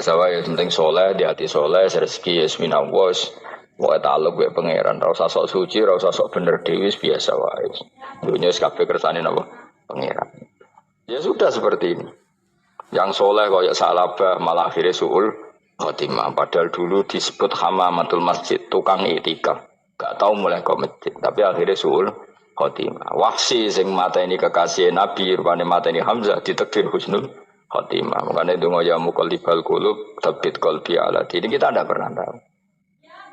biasa wae penting soleh di hati soleh rezeki yasminawos wae taluk wae pangeran ora usah sok suci ora usah sok bener dhewe biasa wae dunya wis kabeh kersane napa pangeran ya sudah seperti ini yang soleh kaya salabah malah akhirnya suul khotimah padahal dulu disebut hamamatul masjid tukang itikaf gak tahu mulai ke masjid tapi akhirnya suul khotimah Wahsi sing mateni kekasih Nabi rupane mateni Hamzah ditakdir husnul khotimah. Makanya itu ya muqallibal qulub tsabbit qalbi ala dini kita tidak pernah tahu.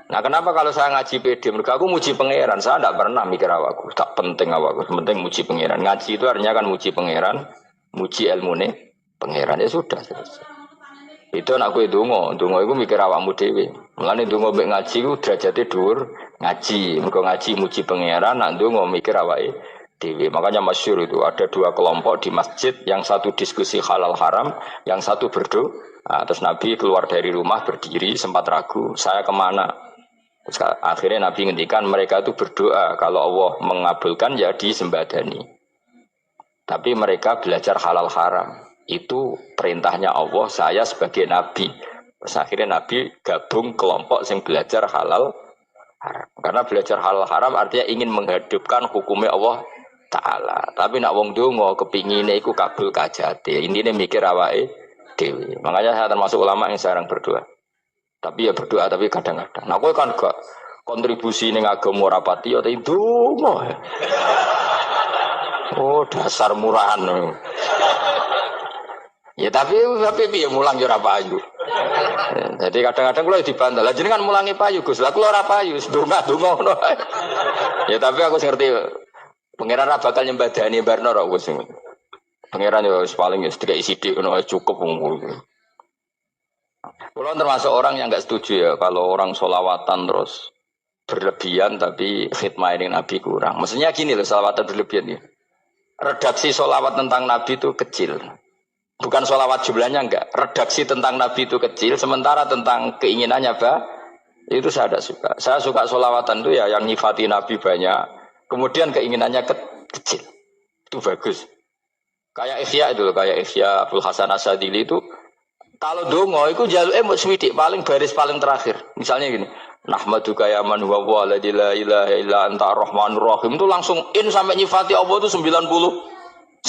Nah, kenapa kalau saya ngaji PD mereka aku muji pangeran, saya tidak pernah mikir awakku, tak penting awakku, penting muji pangeran. Ngaji itu artinya kan muji pangeran, muji ilmune pangeran ya sudah selesai. Itu anakku itu ndonga iku mikir awakmu dhewe. Mulane ndonga mek ngaji ku derajate dhuwur, ngaji, mergo ngaji muji pangeran, nak ndonga mikir awake dewi. Makanya masyhur itu ada dua kelompok di masjid, yang satu diskusi halal haram, yang satu berdoa. Nah, terus Nabi keluar dari rumah berdiri sempat ragu, saya kemana? Terus, akhirnya Nabi ngendikan mereka itu berdoa kalau Allah mengabulkan ya disembadani. Tapi mereka belajar halal haram. Itu perintahnya Allah, saya sebagai Nabi. Terus akhirnya Nabi gabung kelompok yang belajar halal haram. Karena belajar halal haram artinya ingin menghidupkan hukumnya Allah Ta'ala. Tapi nak wong donga kepingine iku kabul kajate. Intine mikir awake dhewe. Makanya saya termasuk ulama yang jarang berdoa. Tapi ya berdoa tapi kadang-kadang. Nah kowe kan gak kontribusi ning agama ora pati ya ndonga. Oh dasar murahan. Ya tapi piye mulang yo ora payu. Jadi kadang-kadang kula dibantah. Lah jenengan mulangi payu Gus. Lah kula ora payu, ndonga-ndonga ngono. Ya tapi aku ngerti pangeran ra bakal nyembadani barno ra wis. Pangeran yo paling wis dikai sithik ngono cukup ngono. Kulo termasuk orang yang enggak setuju ya kalau orang sholawatan terus berlebihan tapi khidmah ini Nabi kurang. Maksudnya gini loh sholawatan berlebihan ya. Redaksi sholawat tentang Nabi itu kecil. Bukan sholawat jumlahnya enggak. Redaksi tentang Nabi itu kecil sementara tentang keinginannya itu saya tidak suka. Saya suka sholawatan itu ya yang nyifati Nabi banyak. Kemudian keinginannya kecil. Itu bagus. Kayak Ihya itu loh, kayak Ihya Abdul Hasan Asadili itu kalau dongo itu jaluke mbok swidik paling baris paling terakhir. Misalnya gini, nahmaduka ya man huwa la ilaha illa anta arrahmanur rahim itu langsung in sampai nyifati Allah itu 99.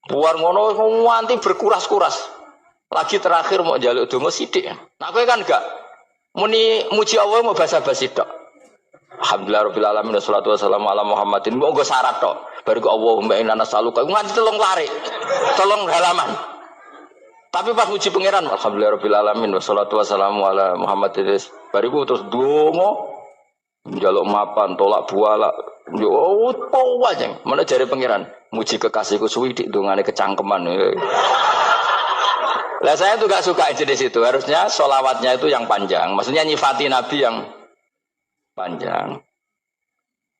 Buar ngono nganti berkuras-kuras. Lagi terakhir mau jaluk dongo sithik. Nah kowe kan enggak muni muji Allah mau basa-basi tok. Alhamdulillah rabbil alamin wassalatu wassalamu ala Muhammadin. Mbok nggo syarat tok. Baru ke Allahumma inna nas'aluka nganti telung lari. Telung halaman. Tapi pas muji pangeran alhamdulillah rabbil alamin wassalatu wassalamu ala Muhammadin. Bariku terus donga njaluk mapan tolak buala. Yo opo wae. Mana jare pangeran muji kekasihku suwi dik dongane kecangkeman. Lah saya tuh gak suka jenis itu. Harusnya sholawatnya itu yang panjang. Maksudnya nyifati Nabi yang panjang.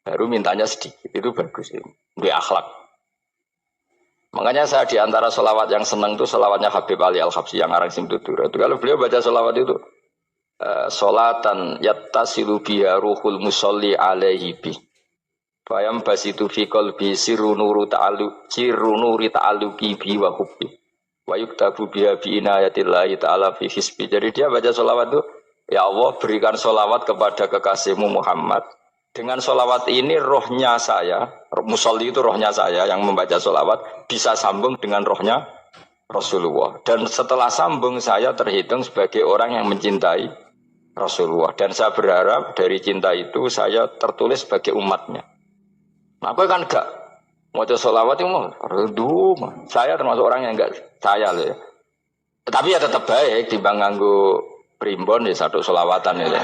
Baru mintanya sedikit. Itu bagus ya. Di akhlak. Makanya saya di antara sholawat yang senang itu sholawatnya Habib Ali Al-Habsyi yang arang sing tutur. Itu kalau beliau baca sholawat itu sholatan yattasilu biha ruhul musolli alaihi bi. Fayam basitu fi qalbi sirru nuri ta'alluqi bi wa hubbi. Wa yuktabu biha bi inayatillahi ta'ala fi hisbi. Jadi dia baca sholawat itu, ya Allah berikan sholawat kepada kekasihmu Muhammad. Dengan sholawat ini rohnya saya, musolli itu rohnya saya yang membaca sholawat bisa sambung dengan rohnya Rasulullah. Dan setelah sambung saya terhitung sebagai orang yang mencintai Rasulullah. Dan saya berharap dari cinta itu saya tertulis sebagai umatnya. Nah, aku kan enggak mau sholawat itu mau saya termasuk orang yang enggak saya loh ya. Tapi ya tetap baik dibanding nganggo primbon ya satu sholawatan ya.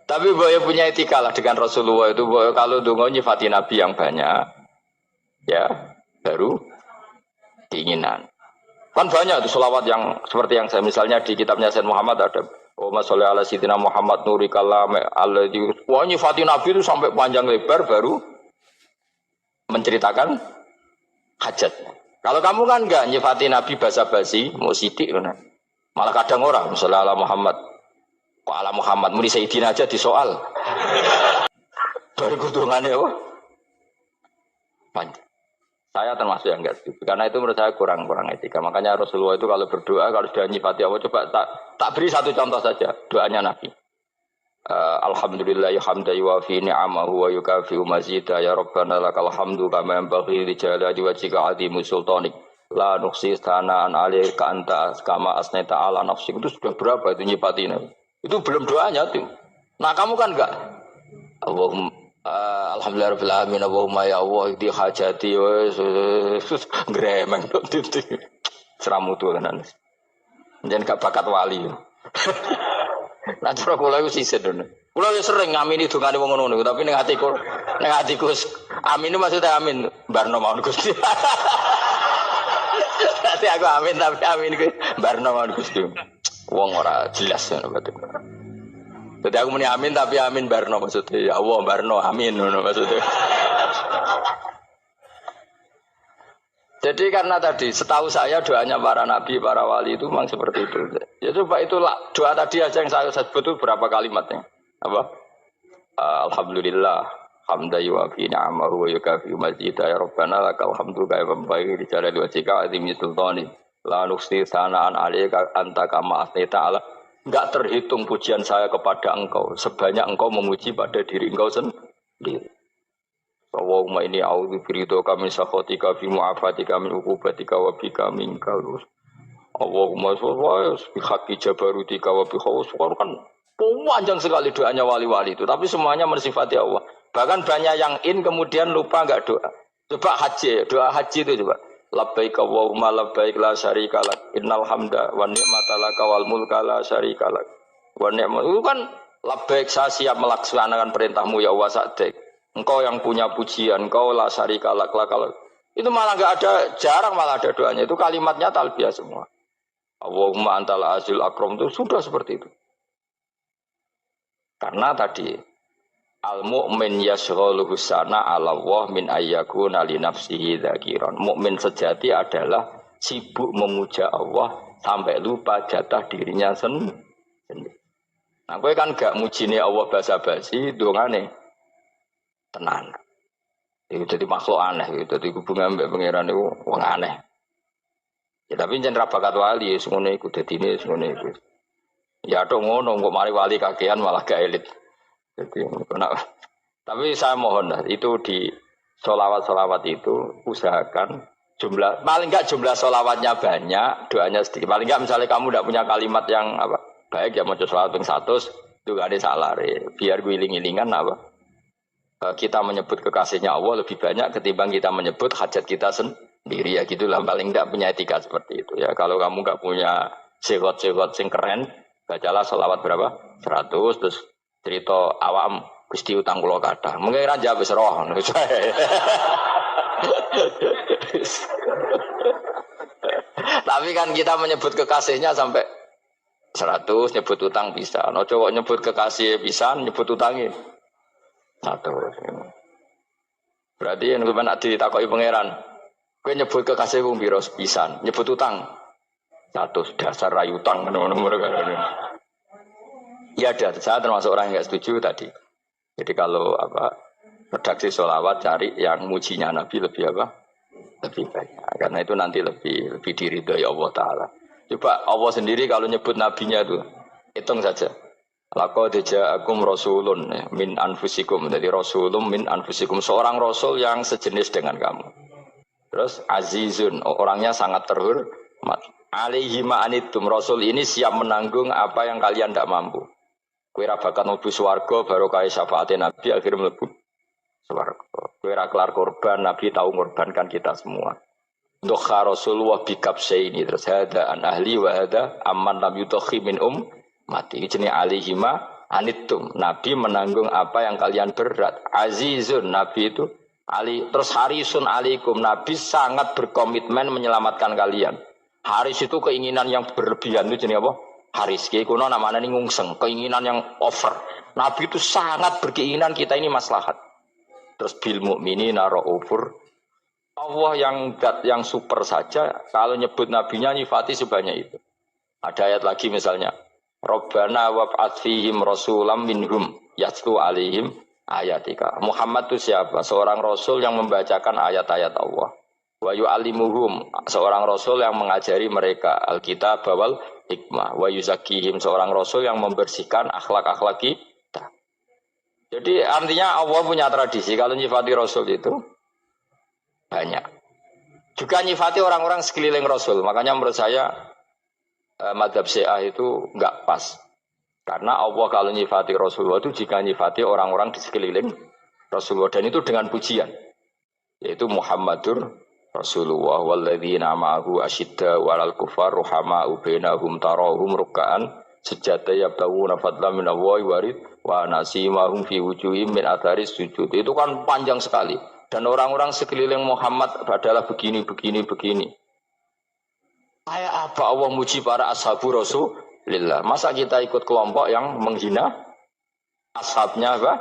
Tapi boleh punya etika lah dengan Rasulullah itu. Kalau dongo nyifati Nabi yang banyak, ya baru keinginan. Kan banyak itu sholawat yang seperti yang saya misalnya di kitabnya Sayyid Muhammad ada. Allahumma sholli ala sayyidina Muhammad nuri kalam alladzi. Wah nyifati Nabi itu sampai panjang lebar baru menceritakan hajatnya. Kalau kamu kan enggak nyifati Nabi basa-basi, mau sidik kan. Malah kadang orang misalnya ala Muhammad. Kok ala Muhammad muni Sayyidina aja disoal. Baru kutungannya apa? Panjang. Saya termasuk yang enggak setuju. Karena itu menurut saya kurang etika. Makanya Rasulullah itu kalau berdoa, kalau sudah nyifati Allah, coba tak beri satu contoh saja. Doanya Nabi. Alhamdulillah hamda yuwafi ni'amahu wa yukafi'u mazida ya Rabbana lakal hamdu kama yanbaghi li jalali wajhika 'azimu sultanik la nuqsi sana'an 'alaika anta kama asnaita 'ala nafsik. Itu sudah berapa itu nyifatin? Itu belum doanya tuh. Nah, kamu kan enggak Allahumma alhamdulillah rabbil alamin Allahumma ya Allah di hajati wes gremeng tok titik. Seramutu tenan. Jangan gak bakat wali. Nah, cara kula iku sisih dene. Kula wis sering ngamini dongane wong ngono niku, tapi ning atiku amin itu maksudnya amin barno mawon Gusti. Dadi aku amin tapi amin kuwi barno mawon Gusti. Wong ora jelas ngono berarti. Dadi aku muni amin tapi amin barno maksudnya ya Allah barno amin ngono maksudnya. Jadi karena tadi setahu saya doanya para nabi, para wali itu memang seperti itu. Ya coba itulah doa tadi aja yang saya sebut itu berapa kalimatnya? Apa? Alhamdulillah, hamda yuwafi ni'amahu wa yukafi mazida ya Rabbana lakal hamdu kaya pembaik di jalali wajhika azimi sultani. La nuqsi sana'an 'alaika anta kama asnaita 'ala. Enggak terhitung pujian saya kepada engkau sebanyak engkau memuji pada diri engkau sendiri. Allahumma inni a'udzu biridhoka min sakhatika fi mu'afatika min uqubatika wa bika minkal. Allahumma sholli bi haqqi jabarutika wa bi khawfika kan panjang sekali doanya wali-wali itu, tapi semuanya mensifati Allah. Bahkan banyak yang kemudian lupa enggak doa. Coba haji, doa haji itu coba. Labbaik Allahumma labbaik la syarika lak innal hamda wan ni'mata laka wal mulka la syarika lak. Wa ni'mat itu kan labbaik saya siap melaksanakan perintahmu ya Allah sa'dik. Engkau yang punya pujian, engkau la syarika lak. Itu malah enggak ada, jarang malah ada doanya. Itu kalimatnya talbiyah semua. Allahumma antal azil akram itu sudah seperti itu. Karena tadi al-mu'min yashghaluhu sana 'ala Allah min ayyakuna li nafsihi dzakiran. Mukmin sejati adalah sibuk memuja Allah sampai lupa jatah dirinya sendiri. Nah, kowe kan gak mujine Allah basa-basi, dongane tenan. Itu jadi makhluk aneh, itu jadi hubungan mbek pangeran itu wong aneh. Ya tapi jen ra bakat wali ngono iku dadine ngono iku. Ya tok ngono kok mari wali kakean malah gak elit. Jadi tapi saya mohon itu di sholawat itu usahakan jumlah paling enggak jumlah sholawatnya banyak, doanya sedikit. Paling enggak misalnya kamu tidak punya kalimat yang apa baik ya mau sholawat ping 100 itu gak ada salah biar guling-gilingan apa. Kita menyebut kekasihnya Allah lebih banyak ketimbang kita menyebut hajat kita sendiri ya gitulah paling enggak punya etika seperti itu ya. Kalau kamu enggak punya segot-segot sing keren bacalah sholawat berapa 100 terus cerita awam Gusti utang kula kathah mungkin ra jawab wis roh tapi kan kita menyebut kekasihnya sampai 100 nyebut utang bisa no cowok nyebut kekasih bisa nyebut utangnya 100 berarti yang nak ditakoki pangeran kowe nyebut kekasih wong pira pisan nyebut utang 100 dasar rayu utang ngono-ngono kan. Ya ada, saya termasuk orang yang nggak setuju tadi. Jadi kalau apa redaksi sholawat cari yang mujinya Nabi lebih apa? Lebih banyak. Karena itu nanti lebih diridhoi Allah Taala. Coba Allah sendiri kalau nyebut nabinya itu hitung saja. Laqad ja'akum rasulun min anfusikum. Jadi rasulun min anfusikum seorang rasul yang sejenis dengan kamu. Terus azizun orangnya sangat terhormat. Alaihi ma'anitum rasul ini siap menanggung apa yang kalian tidak mampu. Kowe ra bakat mlebu swarga baru kaya syafaate Nabi akhirnya mlebu swarga. Kowe ra kelar korban Nabi tahu mengorbankan kita semua. Untuk Rasulullah bikabsaini terus hada an ahli wa hada amman lam yudhi min mati jenenge alihima anitum. Nabi menanggung apa yang kalian berat. Azizun Nabi itu ali terus harisun alaikum Nabi sangat berkomitmen menyelamatkan kalian. Haris itu keinginan yang berlebihan itu jenenge apa? Haris kiai kuno namanya ini ngungseng, keinginan yang over. Nabi itu sangat berkeinginan kita ini maslahat. Terus bil mukminina raufur. Allah yang super saja kalau nyebut nabinya nyifati sebanyak itu. Ada ayat lagi misalnya, Rabbana wab'ats fihim rasulam minhum yatlu alaihim ayatika. Muhammad itu siapa? Seorang rasul yang membacakan ayat-ayat Allah. Wa yu'allimuhum, seorang rasul yang mengajari mereka alkitab wal hikmah. Wa yuzakkihim, seorang rasul yang membersihkan akhlak-akhlak kita. Jadi artinya Allah punya tradisi kalau nyifati rasul itu banyak. Juga nyifati orang-orang sekeliling rasul. Makanya menurut saya madzhab Syiah itu enggak pas. Karena Allah kalau nyifati Rasulullah itu jika nyifati orang-orang di sekeliling Rasulullah, dan itu dengan pujian, yaitu Muhammadur Rasulullah walladzina ma'ahu asyidda walal kufar ruhama'u bainahum tarahum ruk'an sujada yabtaguna fadlan minallahi warid wa nasimahum fi wujuhim min atharis sujud. Itu kan panjang sekali, dan orang-orang sekeliling Muhammad adalah begini. Kayak apa Allah muji para ashabu Rasulillah? Masa kita ikut kelompok yang menghina ashabnya apa?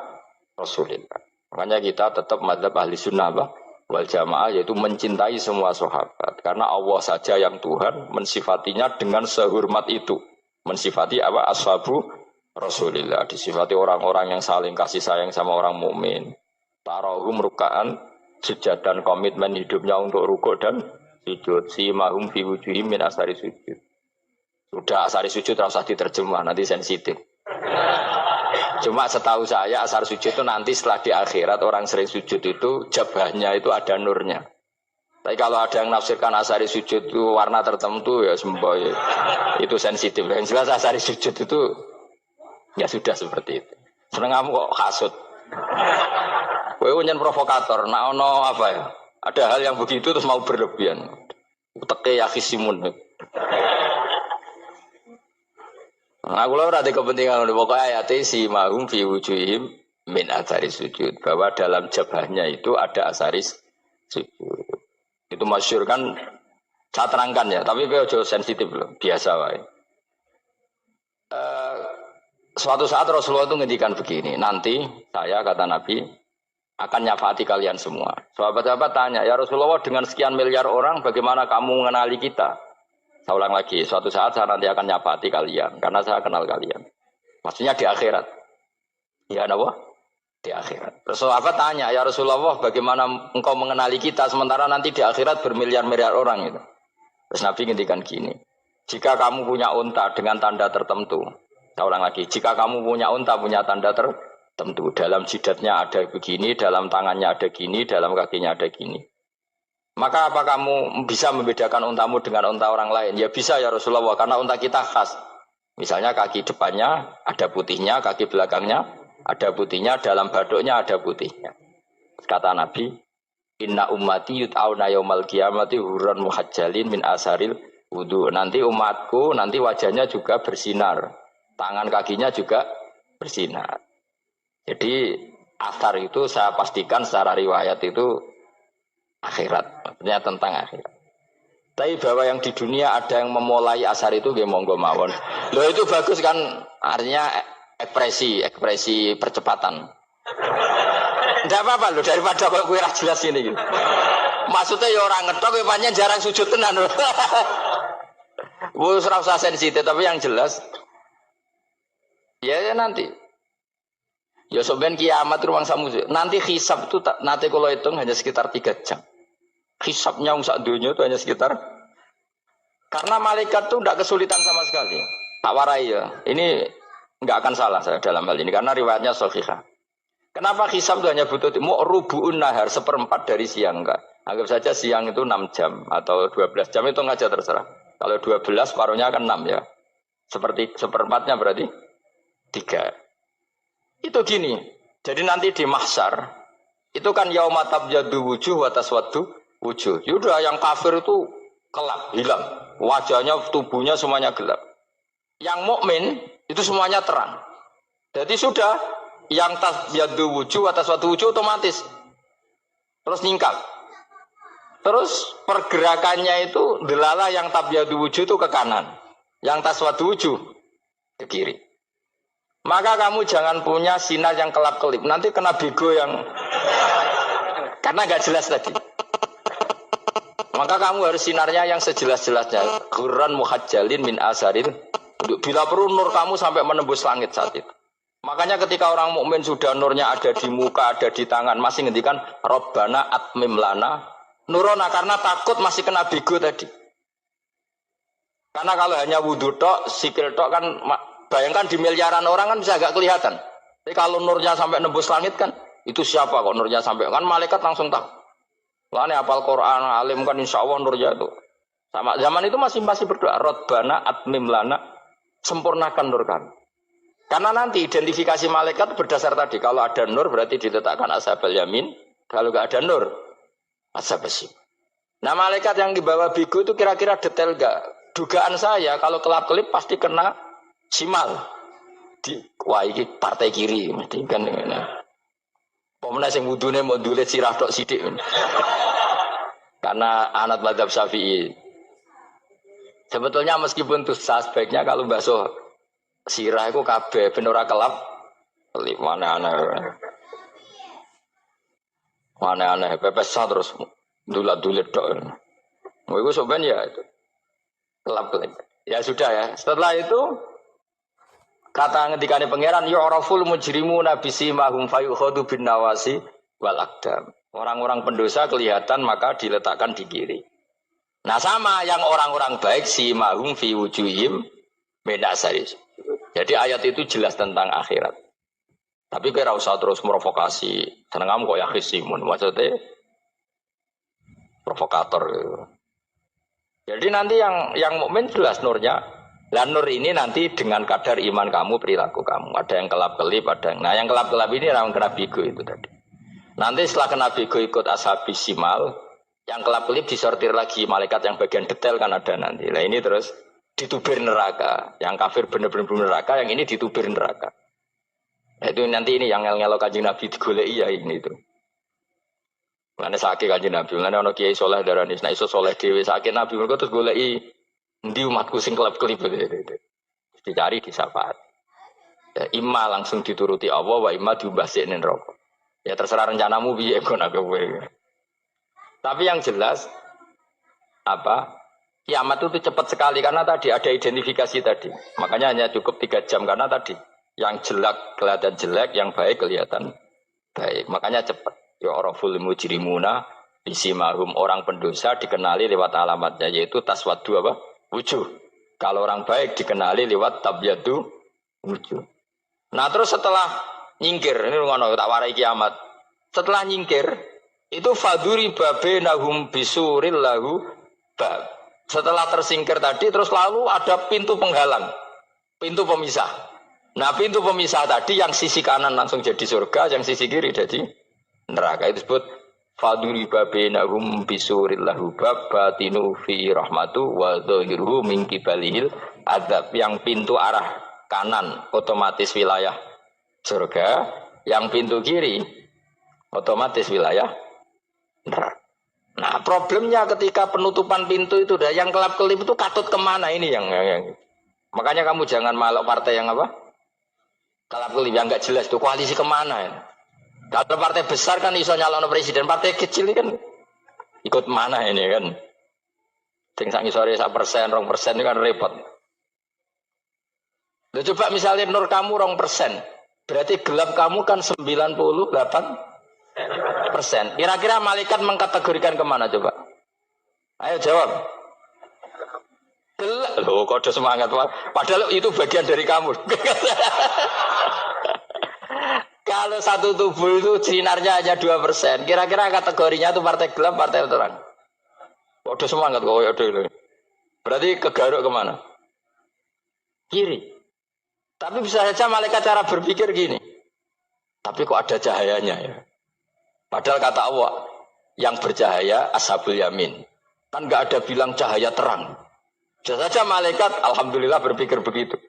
Rasulillah. Makanya kita tetap madzhab ahli sunnah apa? Wal jamaah, yaitu mencintai semua sahabat. Karena Allah saja yang Tuhan mensifatinya dengan sehormat itu. Mensifati apa? Ashabu Rasulillah. Disifati orang-orang yang saling kasih sayang sama orang mukmin. Tarahum ruka'an, sujud dan komitmen hidupnya untuk rukuk dan sujud. Simahum fi wujuhim min asari sujud. Sudah asari sujud terus diterjemah, nanti sensitif. Cuma setahu saya asar sujud itu nanti setelah di akhirat orang sering sujud itu jabahnya itu ada nurnya. Tapi kalau ada yang nafsirkan asari sujud itu warna tertentu ya semboy. Itu sensitif. Yang jelas asari sujud itu ya sudah seperti itu. Seneng kamu kok kasut. Kowe nyen provokator, nak ono apa ya? Ada hal yang begitu terus mau berlebihan. Uteke ya khisimun. Aku ora ada kepentingan pokoknya ayat si mahum fi wujuhim min asaris sujud, bahwa dalam jabahnya itu ada asaris sujud. Itu masyhur kan, saya terangkan ya, tapi ojo sensitif loh, biasa wae. Suatu saat Rasulullah itu ngendikan begini, nanti saya kata Nabi akan nyafaati kalian semua. Sahabat-sahabat tanya, ya Rasulullah dengan sekian miliar orang bagaimana kamu mengenali kita? Saya ulang lagi, suatu saat saya nanti akan nyapati kalian, karena saya kenal kalian. Maksudnya di akhirat. Ya, apa? Di akhirat. Rasulullah tanya, ya Rasulullah bagaimana engkau mengenali kita, sementara nanti di akhirat bermiliar-miliar orang itu. Terus Nabi ngendikan gini, jika kamu punya unta dengan tanda tertentu, saya ulang lagi, jika kamu punya unta punya tanda tertentu, dalam jidatnya ada begini, dalam tangannya ada gini, dalam kakinya ada gini. Maka apa kamu bisa membedakan untamu dengan unta orang lain? Ya bisa ya Rasulullah, karena unta kita khas. Misalnya kaki depannya ada putihnya, kaki belakangnya ada putihnya, dalam baduknya ada putihnya. Kata Nabi, inna ummati yut'auna yaumal qiyamati hurran muhajjalin min asaril wudu. Nanti umatku, nanti wajahnya juga bersinar. Tangan kakinya juga bersinar. Jadi asar itu saya pastikan secara riwayat itu akhirat, maksudnya tentang akhirat. Tapi bahwa yang di dunia ada yang memulai asar itu nggih monggo mawon. Loh itu bagus kan, artinya ekspresi percepatan. Enggak apa-apa loh, daripada kok kowe ra jelas ini gitu. Maksudnya ya orang ngetok kowe pancen jarang sujud tenan. Wis ora usah sensitif, tapi yang jelas ya nanti. Ya soben kiamat ruang samu. Nanti hisab itu nanti kalau hitung hanya sekitar 3 jam. Hisabnya sak dunia itu hanya sekitar, karena malaikat itu tidak kesulitan sama sekali. Tak warai ya. Ini enggak akan salah saya dalam hal ini karena riwayatnya sahihah. Kenapa hisab itu hanya butuh rubu'un nahar, 1/4 dari siang enggak? Anggap saja siang itu 6 jam atau 12 jam itu aja terserah. Kalau 12 paruhnya kan 6 ya. Seperti 1/4-nya berarti 3. Itu gini, jadi nanti di mahsyar itu kan yauma tabyaddu wujuh wa taswaddu wujuh. Yaudah yang kafir itu kelap, hilang, wajahnya, tubuhnya semuanya gelap. Yang mukmin itu semuanya terang. Jadi sudah yang tabyaddu wujuh wa taswaddu wujuh otomatis terus nyingkap. Terus pergerakannya itu delala yang tabyaddu wujuh itu ke kanan, yang taswaddu wujuh ke kiri. Maka kamu jangan punya sinar yang kelap-kelip. Nanti kena bego yang karena nggak jelas tadi. Maka kamu harus sinarnya yang sejelas-jelasnya. Ghurran muhajjalin min asarin. Bila perlu nur kamu sampai menembus langit saat itu. Makanya ketika orang mukmin sudah nurnya ada di muka, ada di tangan, masih ngendikan Rabbana atmim lana Nurona karena takut masih kena bigo tadi. Karena kalau hanya wudhu tok, sikil tok kan bayangkan di miliaran orang kan bisa agak kelihatan. Tapi kalau nurnya sampai nembus langit kan itu siapa kok nurnya sampai kan malaikat langsung tahu. Lah hafal Quran, alim kan insya Allah nurnya itu. Sama zaman itu masih berdoa Rabbana atmim lana, sempurnakan nur kami. Karena nanti identifikasi malaikat berdasar tadi kalau ada nur berarti diletakkan ashabul yamin, kalau enggak ada nur ashabus shim. Nah malaikat yang dibawa bigu itu kira-kira detail enggak? Dugaan saya kalau kelap-kelip pasti kena simal. Wah ini partai kiri mesti kan ngene. Pemenang sing wudune mau dulet sirah tok sithik. Karena anak mazhab Syafi'i. Sebetulnya meskipun itu sebaiknya kalau basuh sirah itu kabeh ben ora kelap. Mana aneh pepes terus dulat-dulit tok. Iku sampean ya itu. Kelap-kelip. Ya sudah ya. Setelah itu kata ngendikane pangeran yu'raful mujrimuna bisimahum fayukhadu bin nawasi wal aqdam. Orang-orang pendosa kelihatan maka diletakkan di kiri. Nah sama yang orang-orang baik simahum fi wujuhim min asaris. Jadi ayat itu jelas tentang akhirat. Tapi kira usah terus provokasi. Seneng kamu kok ya khisimun maksudnya provokator gitu. Jadi nanti yang mukmin jelas nurnya. Lah nur ini nanti dengan kadar iman kamu, perilaku kamu. Ada yang kelap-kelip, ada yang... Nah yang kelap-kelip ini orang kena bigo itu tadi. Nanti setelah kena bigo ikut ashabis simal, yang kelap-kelip disortir lagi malaikat yang bagian detail kan ada nanti. Nah ini terus ditubir neraka. Yang kafir benar-benar neraka, yang ini ditubir neraka. Nah, itu nanti ini yang ngel-ngelok kanjeng Nabi digoleki ya ini itu. Mana sakit kanjeng Nabi, mana ono kiai soleh darani, nah iso soleh dewi sakit Nabi mereka terus goleki ndi umatku sing kelap-kelip itu. Dicari di syafaat. Ya, imma langsung dituruti Allah, wa imma diubasikne neraka. Ya terserah rencanamu piye kon aku kowe. Tapi yang jelas apa? Kiamat itu cepat sekali karena tadi ada identifikasi tadi. Makanya hanya cukup 3 jam karena tadi yang jelek kelihatan jelek, yang baik kelihatan baik. Makanya cepat. Ya oraful mujrimuna bisimahum orang pendosa dikenali lewat alamatnya yaitu taswaddu apa? Wujuh. Kalau orang baik dikenali lewat tabyadu wujuh. Nah terus setelah nyingkir, ini ngono tak warai kiamat. Setelah nyingkir itu faduri babenahum bisuril lahu bab. Setelah tersingkir tadi terus lalu ada pintu penghalang, pintu pemisah. Nah pintu pemisah tadi yang sisi kanan langsung jadi surga, yang sisi kiri jadi neraka. Itu disebut faduri babenahum bisuril lahu bab batinu fi rahmatu wa dhahiruhu min qibalihil adzab. Yang pintu arah kanan otomatis wilayah surga, yang pintu kiri otomatis wilayah neraka. Nah problemnya ketika penutupan pintu itu dah yang kelap-kelip itu katut kemana ini yang makanya kamu jangan malok partai yang apa kelap-kelip yang nggak jelas itu koalisi kemana ya. Kalau partai besar kan iso nyalon presiden, partai kecil ini kan ikut mana ini kan? Sing sak ngisore 1%, 2% ini kan repot. Loh, coba misalnya nur kamu 2%, berarti gelap kamu kan 98%. Kira-kira malaikat mengkategorikan kemana coba? Ayo jawab. Gelap. Loh, kode semangat. Padahal itu bagian dari kamu. Kalau satu tubuh itu sinarnya hanya 2%, kira-kira kategorinya itu partai gelap, partai terang. Kode semangat kok ya dulu. Berarti kegaruk kemana? Kiri. Tapi bisa saja malaikat cara berpikir gini. Tapi kok ada cahayanya ya? Padahal kata Allah, yang bercahaya ashabul yamin. Kan nggak ada bilang cahaya terang. Bisa saja malaikat, alhamdulillah berpikir begitu.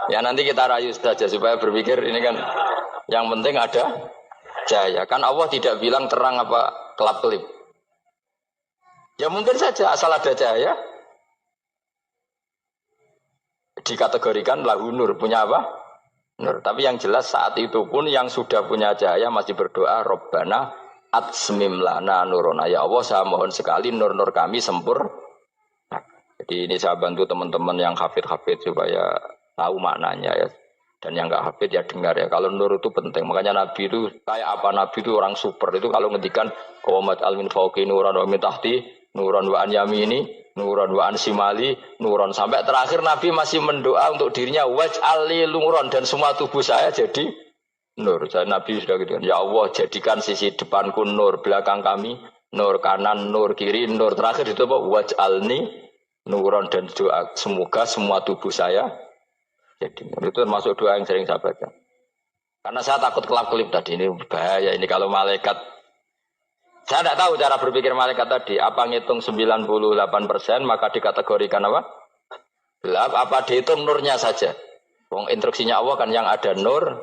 Ya nanti kita rayu saja supaya berpikir ini kan yang penting ada cahaya. Kan Allah tidak bilang terang apa kelap-kelip. Ya mungkin saja asal ada cahaya dikategorikan lahu nur, punya apa? Nur. Tapi yang jelas saat itu pun yang sudah punya cahaya masih berdoa Rabbana atsmim lana nurona. Ya Allah saya mohon sekali nur-nur kami sempurna. Jadi ini saya bantu teman-teman yang hafid-hafid supaya tahu maknanya ya. Dan yang nggak hafid ya dengar ya. Kalau nur itu penting. Makanya Nabi itu kayak apa? Nabi itu orang super. Itu kalau ngendikan qawamat almin fauqi nuran wa min tahti nuran wa an yamini nuran wa an simali nuran, sampai terakhir Nabi masih mendoa untuk dirinya waj'al li nuran, dan semua tubuh saya jadi nur. Saya Nabi sudah gitu. Ya Allah, jadikan sisi depanku nur, belakang kami nur, kanan nur, kiri nur. Terakhir itu apa? Waj'alni nuran, dan doa semoga semua tubuh saya jadi nur. Itu termasuk doa yang sering saya baca. Karena saya takut kelap-kelip tadi, ini bahaya ini kalau malaikat. Saya tidak tahu cara berpikir malaikat tadi. Apa ngitung 98% maka dikategorikan apa? Gelap. Apa dihitung nurnya saja? Wong instruksinya Allah kan yang ada nur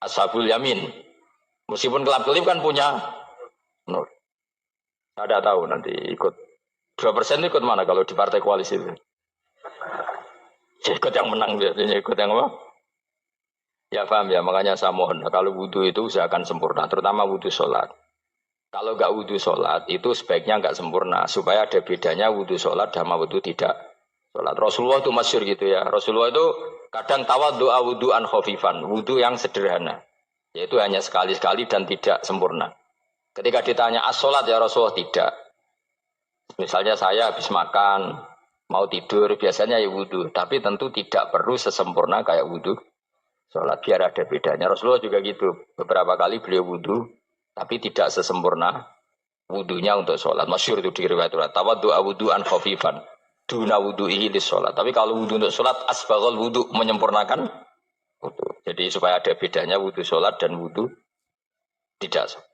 ashabul yamin. Meskipun kelap-kelip kan punya nur. Saya tidak tahu nanti ikut 2% ikut mana kalau di partai koalisi itu. Ya, ikut yang menang biasanya, ikut yang apa? Ya paham ya, makanya saya mohon kalau wudhu itu usahakan sempurna, terutama wudhu sholat. Kalau nggak wudhu sholat itu sebaiknya nggak sempurna, supaya ada bedanya wudhu sholat sama wudhu tidak sholat. Rasulullah itu masyhur gitu ya. Rasulullah itu kadang tawaddu'a wudhu'an khafifan, wudhu yang sederhana, yaitu hanya sekali-sekali dan tidak sempurna. Ketika ditanya as-sholat ya Rasulullah, tidak. Misalnya saya habis makan, mau tidur, biasanya ya wudhu, tapi tentu tidak perlu sesempurna kayak wudhu sholat, biar ada bedanya. Rasulullah juga gitu, beberapa kali beliau wudhu, tapi tidak sesempurna wudhunya untuk sholat. Masyhur itu di riwayat tawaddu'a wudhu'an khafifan duna wudhu'ihi lis sholat. Tapi kalau wudhu untuk sholat asbaghal wudhu, menyempurnakan wudhu. Jadi supaya ada bedanya wudhu sholat dan wudhu tidak sholat.